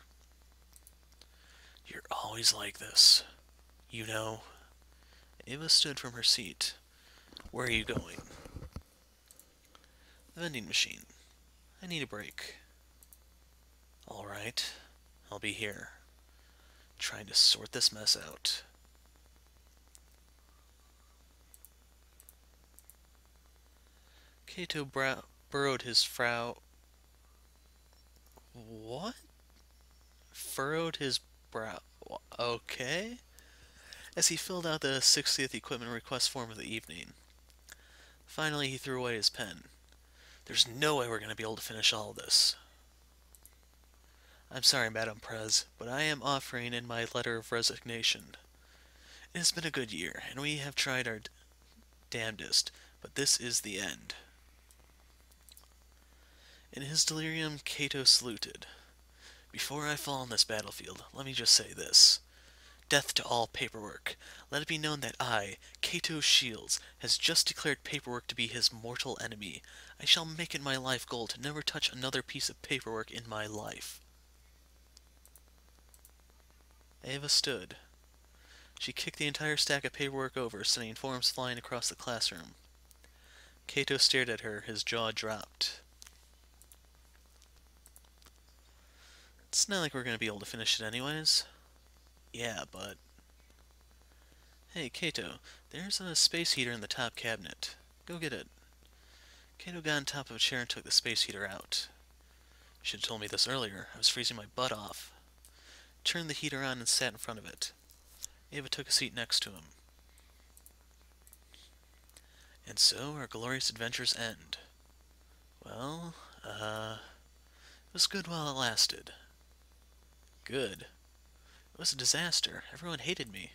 You're always like this. You know. Ava stood from her seat. Where are you going? The vending machine. I need a break. All right. I'll be here. Trying to sort this mess out. Kato burrowed his What? Furrowed his brow. Okay? As he filled out the 60th equipment request form of the evening. Finally, he threw away his pen. There's no way we're going to be able to finish all of this. I'm sorry, Madame Prez, but I am offering in my letter of resignation. It has been a good year, and we have tried our damnedest, but this is the end. In his delirium, Kato saluted. Before I fall on this battlefield, let me just say this. Death to all paperwork. Let it be known that I, Kato Shields, has just declared paperwork to be his mortal enemy. I shall make it my life goal to never touch another piece of paperwork in my life. Ava stood. She kicked the entire stack of paperwork over, sending forms flying across the classroom. Kato stared at her, his jaw dropped. It's not like we're going to be able to finish it anyways. Yeah, but... Hey, Kato, there's a space heater in the top cabinet. Go get it. Kato got on top of a chair and took the space heater out. You should have told me this earlier. I was freezing my butt off. Turned the heater on and sat in front of it. Ava took a seat next to him. And so our glorious adventures end. Well, it was good while it lasted. Good? It was a disaster. Everyone hated me.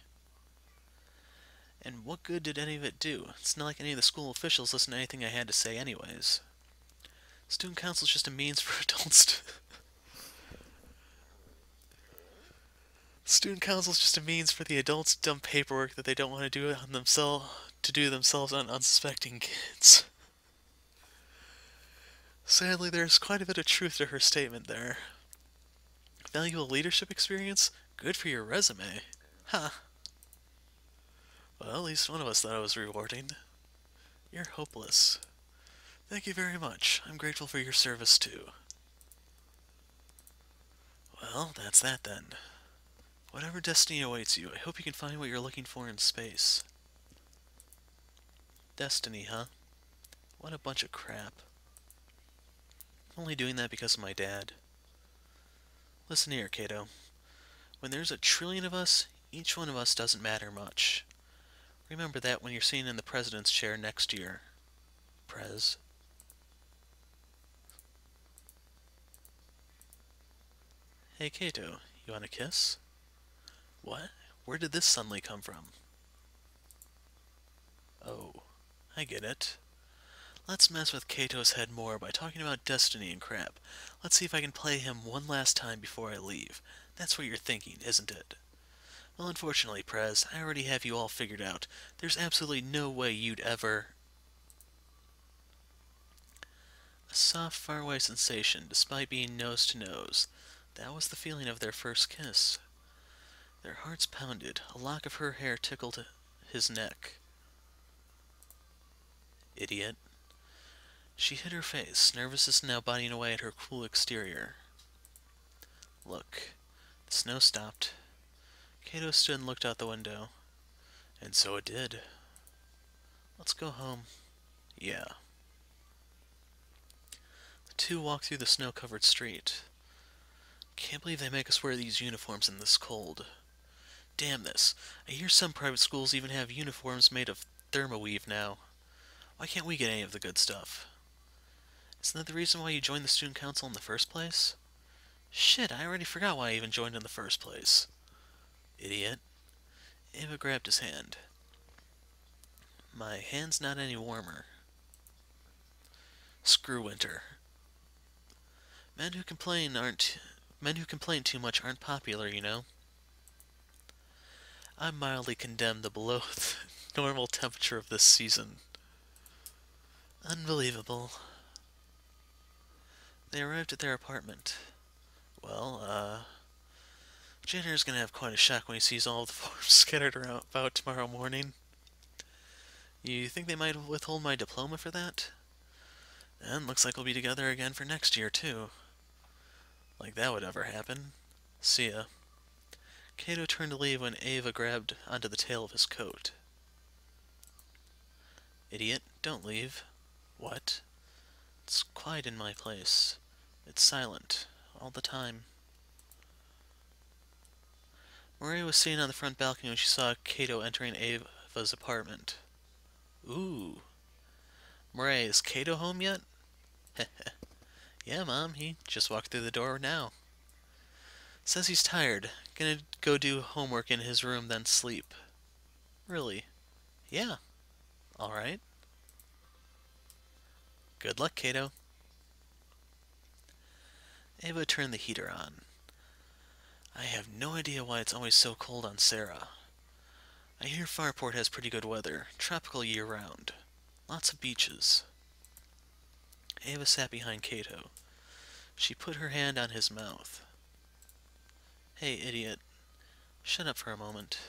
And what good did any of it do? It's not like any of the school officials listened to anything I had to say anyways. Student council's just a means for adults Student council's just a means for the adults to dump paperwork that they don't want to do on themselves on unsuspecting kids. Sadly, there's quite a bit of truth to her statement there. Valuable leadership experience? Good for your resume. Huh. Well, at least one of us thought it was rewarding. You're hopeless. Thank you very much. I'm grateful for your service, too. Well, that's that then. Whatever destiny awaits you, I hope you can find what you're looking for in space. Destiny, huh? What a bunch of crap. I'm only doing that because of my dad. Listen here, Kato. When there's a trillion of us, each one of us doesn't matter much. Remember that when you're sitting in the president's chair next year. Prez. Hey, Kato, you want a kiss? What? Where did this suddenly come from? Oh, I get it. Let's mess with Kato's head more by talking about destiny and crap. Let's see if I can play him one last time before I leave. That's what you're thinking, isn't it? Well, unfortunately, Prez, I already have you all figured out. There's absolutely no way you'd ever... A soft, faraway sensation, despite being nose to nose. That was the feeling of their first kiss. Their hearts pounded. A lock of her hair tickled his neck. Idiot. She hid her face, nervousness now biting away at her cool exterior. Look. The snow stopped. Kato stood and looked out the window. And so it did. Let's go home. Yeah. The two walked through the snow-covered street. Can't believe they make us wear these uniforms in this cold. Damn this. I hear some private schools even have uniforms made of thermoweave now. Why can't we get any of the good stuff? Isn't that the reason why you joined the student council in the first place? Shit, I already forgot why I even joined in the first place. Idiot. Ava grabbed his hand. My hand's not any warmer. Screw winter. Men who complain too much aren't popular, you know. I mildly condemn the below normal temperature of this season. Unbelievable. They arrived at their apartment. Well, janitor's gonna have quite a shock when he sees all of the forms scattered around about tomorrow morning. You think they might withhold my diploma for that? And looks like we'll be together again for next year, too. Like that would ever happen. See ya. Cato turned to leave when Ava grabbed onto the tail of his coat. Idiot, don't leave. What? It's quiet in my place. It's silent. All the time. Maria was sitting on the front balcony when she saw Cato entering Ava's apartment. Ooh. Maria, is Cato home yet? Yeah, Mom, he just walked through the door now. Says he's tired. Gonna go do homework in his room, then sleep. Really? Yeah. Alright. Good luck, Cato. Ava turned the heater on. I have no idea why it's always so cold on Sarah. I hear Farport has pretty good weather, tropical year-round. Lots of beaches. Ava sat behind Cato. She put her hand on his mouth. Hey, idiot. Shut up for a moment.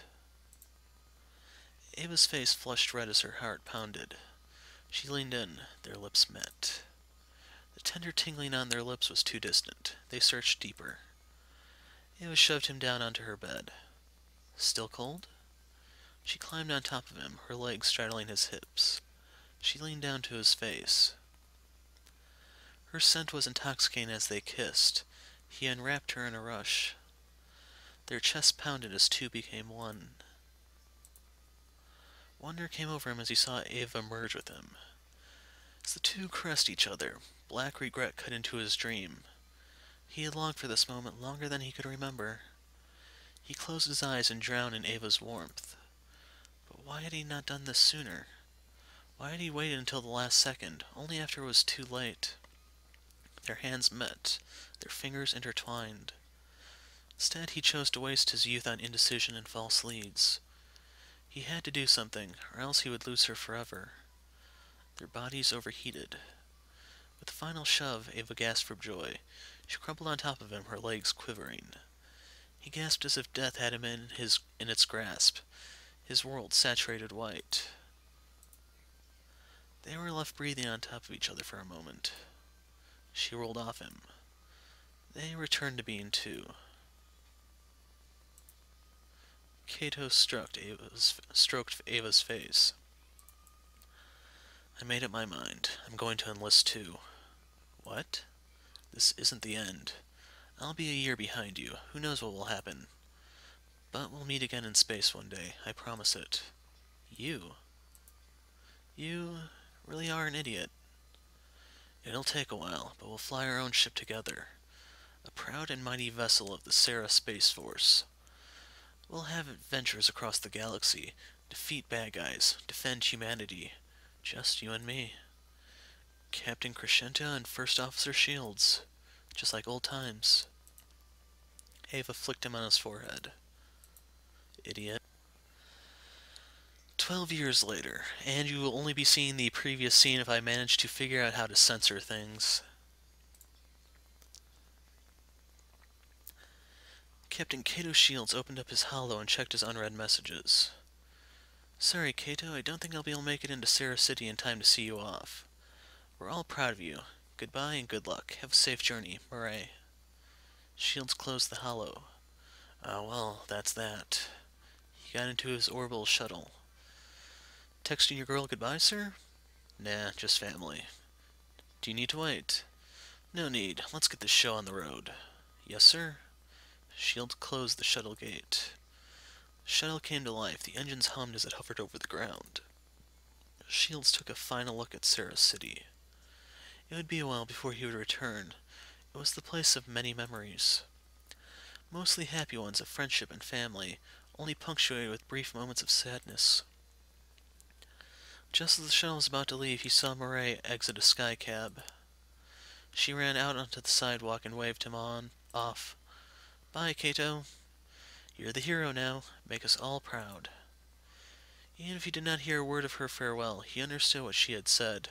Ava's face flushed red as her heart pounded. She leaned in. Their lips met. The tender tingling on their lips was too distant. They searched deeper. Ava shoved him down onto her bed. Still cold? She climbed on top of him, her legs straddling his hips. She leaned down to his face. Her scent was intoxicating as they kissed. He unwrapped her in a rush. Their chests pounded as two became one. Wonder came over him as he saw Ava merge with him. As the two caressed each other, black regret cut into his dream. He had longed for this moment longer than he could remember. He closed his eyes and drowned in Ava's warmth. But why had he not done this sooner? Why had he waited until the last second, only after it was too late? Their hands met, their fingers intertwined. Instead, he chose to waste his youth on indecision and false leads. He had to do something, or else he would lose her forever. Their bodies overheated. With a final shove, Ava gasped for joy. She crumpled on top of him, her legs quivering. He gasped as if death had him in its grasp, his world saturated white. They were left breathing on top of each other for a moment. She rolled off him. They returned to being two. Cato stroked Ava's face. I made up my mind. I'm going to enlist too. What? This isn't the end. I'll be a year behind you. Who knows what will happen? But we'll meet again in space one day. I promise it. You? You really are an idiot. It'll take a while, but we'll fly our own ship together. A proud and mighty vessel of the Sarah Space Force. We'll have adventures across the galaxy, defeat bad guys, defend humanity. Just you and me. Captain Crescenta and First Officer Shields. Just like old times. Ava flicked him on his forehead. Idiot. 12 years later, and you will only be seeing the previous scene if I manage to figure out how to censor things. Captain Cato Shields opened up his holo and checked his unread messages. Sorry, Cato, I don't think I'll be able to make it into Sarah City in time to see you off. We're all proud of you. Goodbye and good luck. Have a safe journey, Murray. Shields closed the holo. Well, that's that. He got into his orbital shuttle. Texting your girl goodbye, sir? Nah, just family. Do you need to wait? No need. Let's get this show on the road. Yes, sir? Shields closed the shuttle gate. Shuttle came to life. The engines hummed as it hovered over the ground. Shields took a final look at Sarah's city. It would be a while before he would return. It was the place of many memories. Mostly happy ones of friendship and family, only punctuated with brief moments of sadness. Just as the shuttle was about to leave, he saw Murray exit a sky cab. She ran out onto the sidewalk and waved him off. "Bye, Cato. You're the hero now. Make us all proud." Even if he did not hear a word of her farewell, he understood what she had said.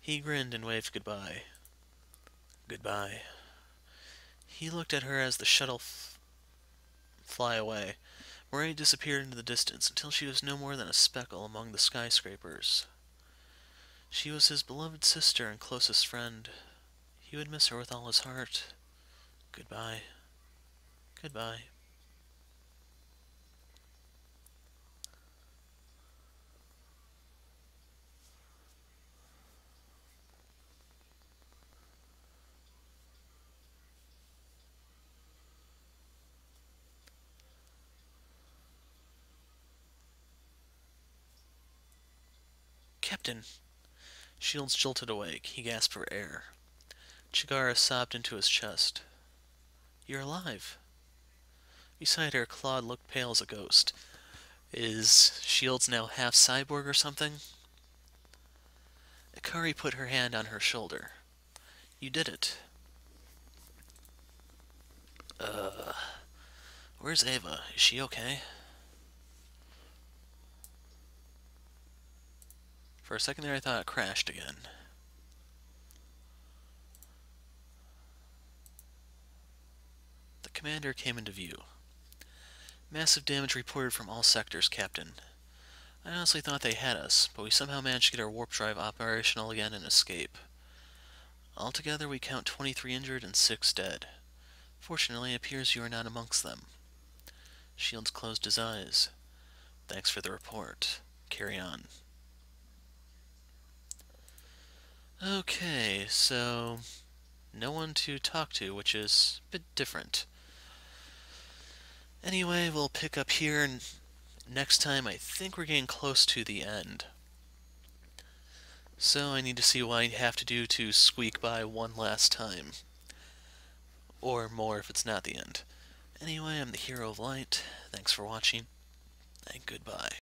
He grinned and waved goodbye. Goodbye. He looked at her as the shuttle fly away. Murray disappeared into the distance until she was no more than a speckle among the skyscrapers. She was his beloved sister and closest friend. He would miss her with all his heart. Goodbye. Goodbye. Captain! Shields jolted awake. He gasped for air. Chigara sobbed into his chest. "You're alive." Beside her, Claude looked pale as a ghost. Is Shields now half cyborg or something? Akari put her hand on her shoulder. "You did it." Where's Ava? Is she okay? For a second there I thought it crashed again. The commander came into view. "Massive damage reported from all sectors, Captain. I honestly thought they had us, but we somehow managed to get our warp drive operational again and escape. Altogether we count 23 injured and 6 dead. Fortunately, it appears you are not amongst them." Shields closed his eyes. "Thanks for the report. Carry on." Okay, so no one to talk to, which is a bit different. Anyway, we'll pick up here, and next time I think we're getting close to the end. So I need to see what I have to do to squeak by one last time. Or more if it's not the end. Anyway, I'm the Hero of Light. Thanks for watching, and goodbye.